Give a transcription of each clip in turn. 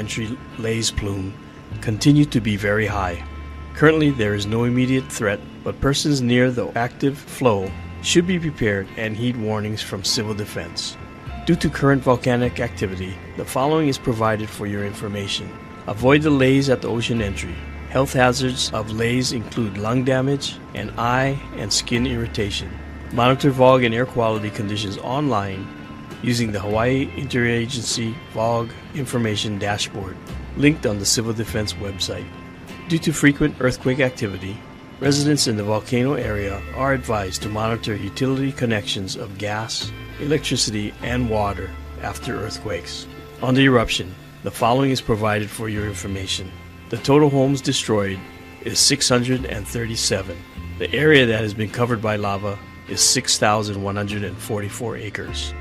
entry Lay's plume continue to be very high. Currently, there is no immediate threat, but persons near the active flow should be prepared and heed warnings from Civil Defense. Due to current volcanic activity, the following is provided for your information. Avoid the lays at the ocean entry. Health hazards of lays include lung damage and eye and skin irritation. Monitor VOG and air quality conditions online using the Hawaii Interagency VOG Information Dashboard linked on the Civil Defense website. Due to frequent earthquake activity, residents in the volcano area are advised to monitor utility connections of gas, electricity, and water after earthquakes. On the eruption, the following is provided for your information. The total homes destroyed is 637. The area that has been covered by lava is 6,144 acres.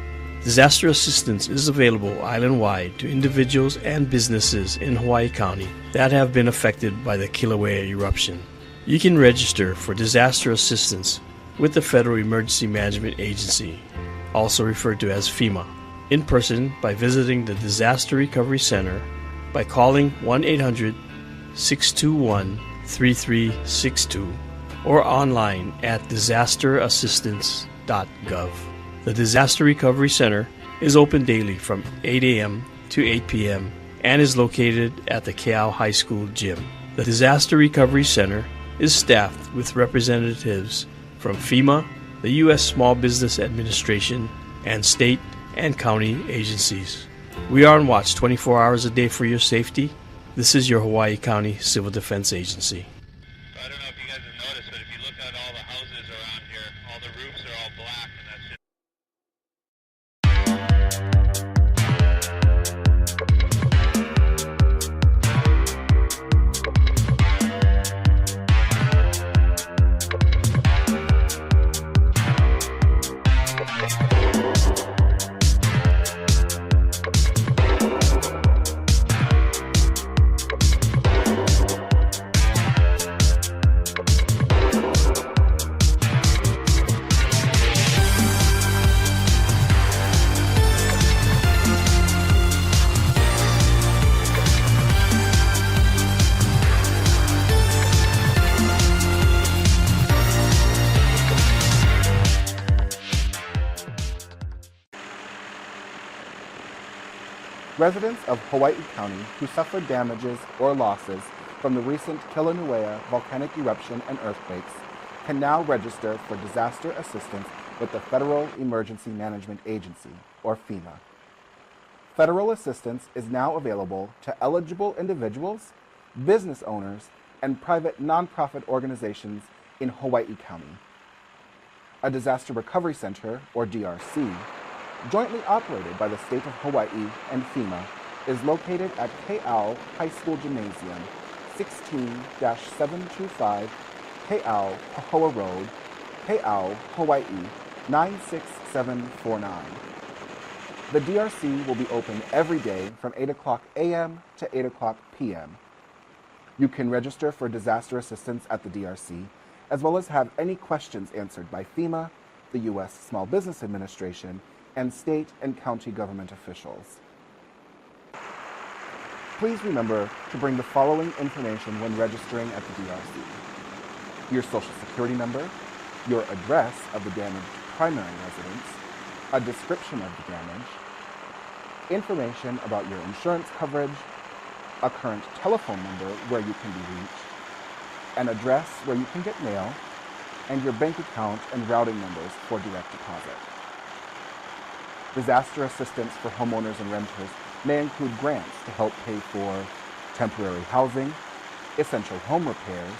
Disaster assistance is available island-wide to individuals and businesses in Hawaii County that have been affected by the Kilauea eruption. You can register for disaster assistance with the Federal Emergency Management Agency, also referred to as FEMA, in person by visiting the Disaster Recovery Center by calling 1-800-621-3362 or online at disasterassistance.gov. The Disaster Recovery Center is open daily from 8 a.m. to 8 p.m. and is located at the Keau High School gym. The Disaster Recovery Center is staffed with representatives from FEMA, the U.S. Small Business Administration, and state and county agencies. We are on watch 24 hours a day for your safety. This is your Hawaii County Civil Defense Agency. I don't know if you guys have noticed, but if you look at all the houses around here, all the roofs are all black, and that's just Residents of Hawaii County who suffered damages or losses from the recent Kilauea volcanic eruption and earthquakes can now register for disaster assistance with the Federal Emergency Management Agency, or FEMA. Federal assistance is now available to eligible individuals, business owners, and private nonprofit organizations in Hawaii County. A Disaster Recovery Center, or DRC, jointly operated by the state of Hawaii and FEMA, is located at Keau High School Gymnasium, 16-725 Keau Pahoa Road, Keau, Hawaii, 96749. The DRC will be open every day from 8 o'clock a.m. to 8 o'clock p.m. You can register for disaster assistance at the DRC, as well as have any questions answered by FEMA, the U.S. Small Business Administration, and state and county government officials. Please remember to bring the following information when registering at the DRC: your Social Security number, your address of the damaged primary residence, a description of the damage, information about your insurance coverage, a current telephone number where you can be reached, an address where you can get mail, and your bank account and routing numbers for direct deposit. Disaster assistance for homeowners and renters may include grants to help pay for temporary housing, essential home repairs,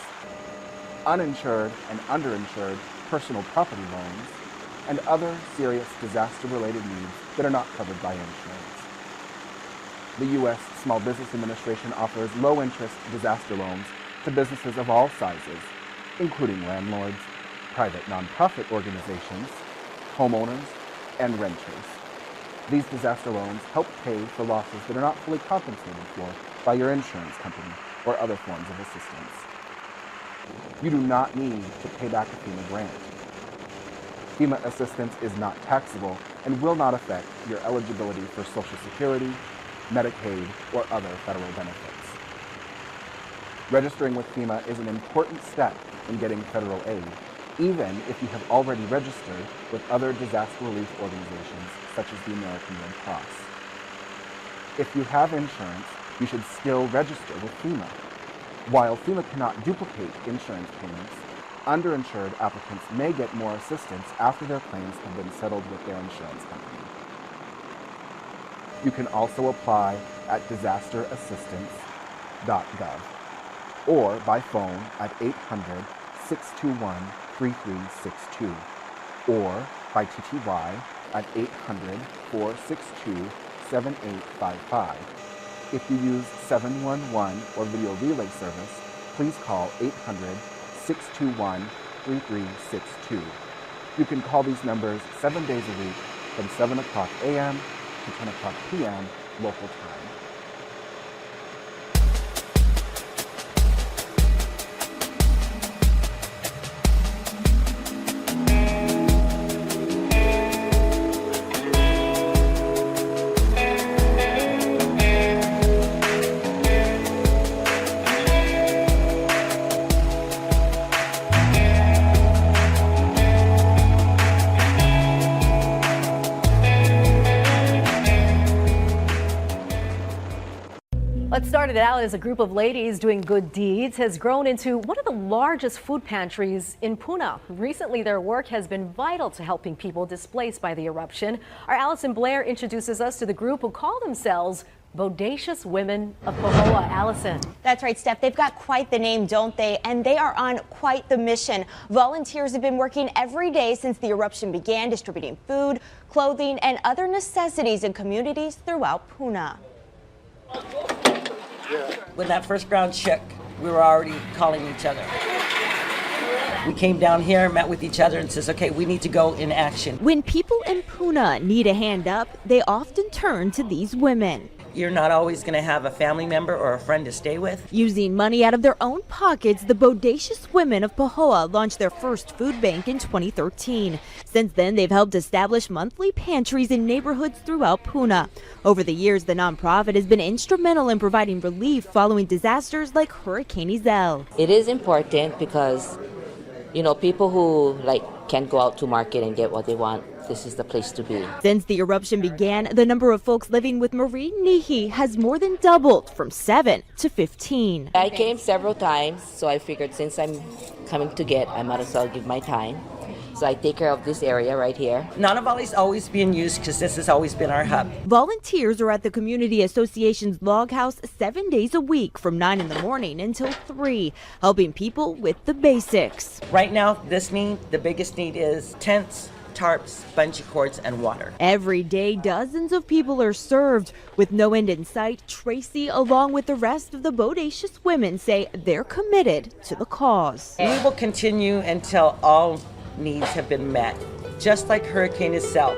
uninsured and underinsured personal property loans, and other serious disaster-related needs that are not covered by insurance. The U.S. Small Business Administration offers low-interest disaster loans to businesses of all sizes, including landlords, private nonprofit organizations, homeowners, and renters. These disaster loans help pay for losses that are not fully compensated for by your insurance company or other forms of assistance. You do not need to pay back a FEMA grant. FEMA assistance is not taxable and will not affect your eligibility for Social Security, Medicaid, or other federal benefits. Registering with FEMA is an important step in getting federal aid, even if you have already registered with other disaster relief organizations such as the American Red Cross. If you have insurance, you should still register with FEMA. While FEMA cannot duplicate insurance payments, underinsured applicants may get more assistance after their claims have been settled with their insurance company. You can also apply at disasterassistance.gov or by phone at 800-621-3362 or by TTY at 800-462-7855. If you use 711 or video relay service, please call 800-621-3362. You can call these numbers 7 days a week from 7 o'clock a.m. to 10 o'clock p.m. local time. What started out as a group of ladies doing good deeds has grown into one of the largest food pantries in Puna. Recently, their work has been vital to helping people displaced by the eruption. Our Allison Blair introduces us to the group who call themselves Bodacious Women of Pahoa. Allison. That's right, Steph. They've got quite the name, don't they? And they are on quite the mission. Volunteers have been working every day since the eruption began, distributing food, clothing, and other necessities in communities throughout Puna. When that first ground shook, we were already calling each other. We came down here, met with each other, and says, okay, we need to go in action. When people in Puna need a hand up, they often turn to these women. You're not always going to have a family member or a friend to stay with. Using money out of their own pockets, the Bodacious Women of Pahoa launched their first food bank in 2013. Since then, they've helped establish monthly pantries in neighborhoods throughout Puna. Over the years, the nonprofit has been instrumental in providing relief following disasters like Hurricane Isel. It is important because, you know, people who can't go out to market and get what they want, this is the place to be. Since the eruption began, the number of folks living with marine nihi has more than doubled from 7 to 15. I came several times, so I figured since I'm coming to get, I might as well give my time. So I take care of this area right here. Nanavali's always being used because this has always been our hub. Volunteers are at the Community Association's log house 7 days a week from 9 in the morning until 3, helping people with the basics. Right now, the biggest need is tents, tarps, bungee cords, and water. Every day, dozens of people are served. With no end in sight, Tracy, along with the rest of the Bodacious Women, say they're committed to the cause. We will continue until all needs have been met, just like Hurricane Isel.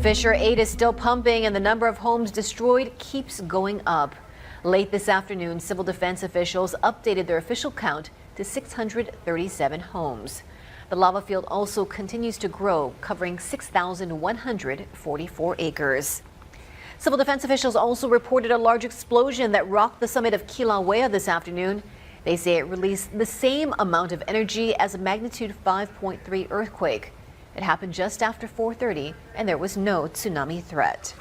Fisher aid is still pumping and the number of homes destroyed keeps going up. Late this afternoon, civil defense officials updated their official count to 637 homes. The lava field also continues to grow, covering 6,144 acres. Civil defense officials also reported a large explosion that rocked the summit of Kilauea this afternoon. They say it released the same amount of energy as a magnitude 5.3 earthquake. It happened just after 4:30, and there was no tsunami threat.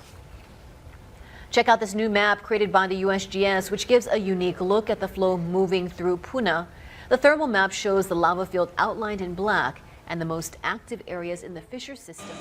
Check out this new map created by the USGS, which gives a unique look at the flow moving through Puna. The thermal map shows the lava field outlined in black and the most active areas in the fissure system.